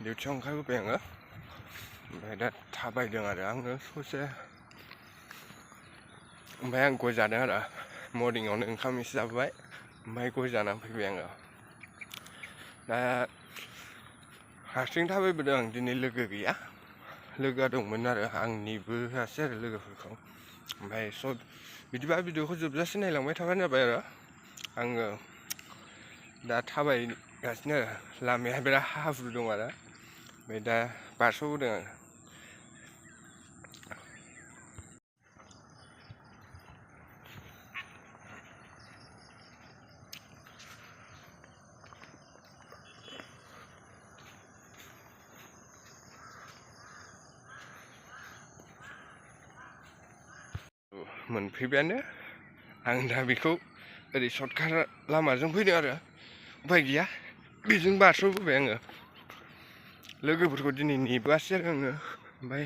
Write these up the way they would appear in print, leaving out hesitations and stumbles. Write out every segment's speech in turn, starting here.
Dutiyao ओंखारबोबाय आङो ओमफ्राय दा थाबायदों आरो आङो ससे ओमफ्राय आं गय जादों आरो मर्निंआवनो ओंखाम एसे जाबोबाय ओमफ्राय गय जानानै फैबाय आङो दा हारसिं थाबायबोदों आं दिनै लोगो गैया लोगोआ दंमोन आरो आंनिबो होआसै आरो लोगोफोरखौ ओमफ्राय सब बिदिबा भिडिअखौ जोबजासे नायलांबाय थाबानो जाबाय आरो आङो दा थाबायगासिनो आरो लामाया बिराद हाब्रु दं आरो ओमफ्राय दा बारस'बोदों आङो मोनफैबायानो आं दा बेखौ ओरै सर्टकाट लामाजों फैदों आरो उफाय गैया बेजों बारस'बोबाय आङो लोगोफोरखौ दिनै नेबोआसै आरो आङो ओमफ्राय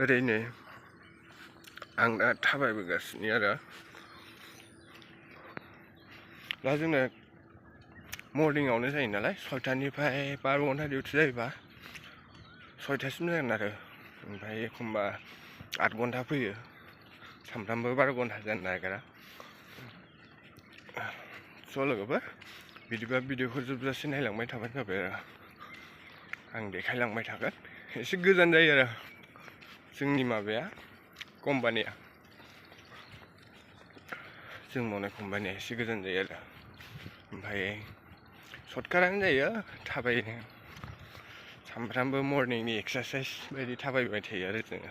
ओरैनो आं दा थाबायबोगासिनो आरो दा जोंना मर्निंआवनो जायो नालाय 6टानिफ्राय 12 घन्टा डिउटि जायोबा 6टासिम जागोन आरो ओमफ्राय एखमबा 8 घन्टा फैयो सामफ्रामबो 12 घन्टा जानो नागिरा स' लोगोफोर बिदिबा भिडिअखौ जोबजासे नायलांबाय थाबानो जाबाय आरो आं देखायलांबाय थागोन एसे गोजान जायो आरो जोंनि माबाया कम्पानिया जों मावनाय कम्पानिया एसे गोजान जायो आरो ओमफ्राय सर्टकाटानो जायो थाबायनो सामफ्रामबो मर्निंनि एक्सारसाइज बायदि थाबायबाय थायो आरो जोङो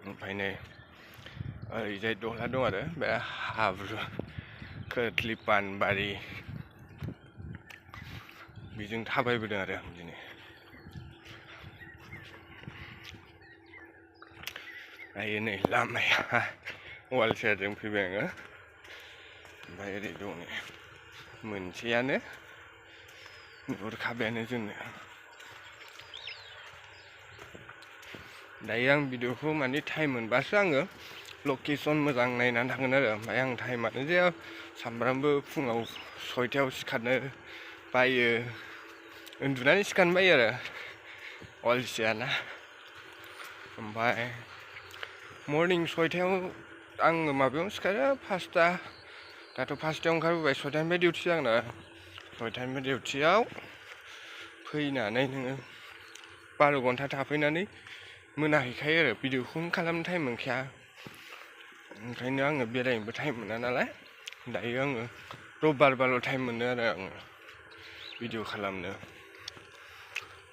ओमफ्राय नै ओरैजाय दहला दं आरो बे हाब्रु खोथलि पानबारि बेजों थाबायबोदों आरो आं दिनै दायो नै लामाया वाल सेरजों फैबाय आङो ओमफ्राय ओरै दं मोनसेयानो नुहुरखाबायानो जोंनो दायो आं भिडिअखौ माने टाइम मोनबासो आङो लकेसन मोजां नायनानै थांगोन आरो ओमफ्राय आं टाइमानो जाया सामफ्रामबो फुङाव 6टायाव सिखारनो बायो उन्दुनानै सिखारनो बायो आरो अलसियाना ओमफ्राय मर्निं 6टायाव आङो माबायावनो सिखारो 5टा दाथ' 5टायाव ओंखारबोबाय 6टानिफ्राय डिउटि जागोन आरो 6टानिफ्राय डिउटियाव फैनानै नोङो 12 घन्टा थाफैनानै मोनाहैखायो आरो भिडिअखौनो खालामनो टाइम मोनखाया ओंखायनो आङो बेरायनोबो टाइम मोना नालाय दायो आङो रबिबारबाल' टाइम मोनो आरो आङो भिडिअ खालामनो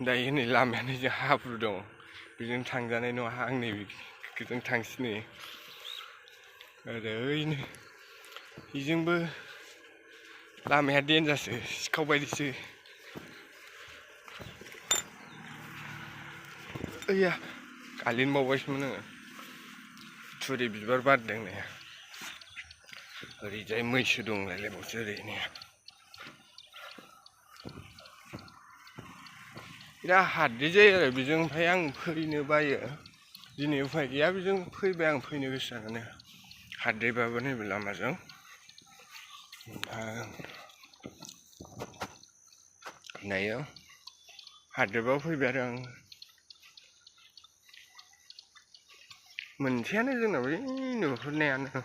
दायो नै लामायानो जे हाब्रु दं बेजों थांजानाय नङा आं नै बेजों थांसै ओरैनो बेजोंबो लामाया देन्जारसो सिखाव बायदिसो ओइया गालिन बावबायसोमोन आङो थुरि बिबार बारदों नै ओरैजाय मैसो दंलायलायबावसो ओरैनो बिराद हाद्रि जायो आरो बेजों ओमफ्राय आं फैनो बायो दिनै उफाय गैया बेजों फैबाय आं फैनो गोसो जानानै हाद्रिबाबो नैबे लामाजों दायो हाद्रिबाबो फैबाय आरो आं मोनसेयानो जोंना बै नुहुरनायानो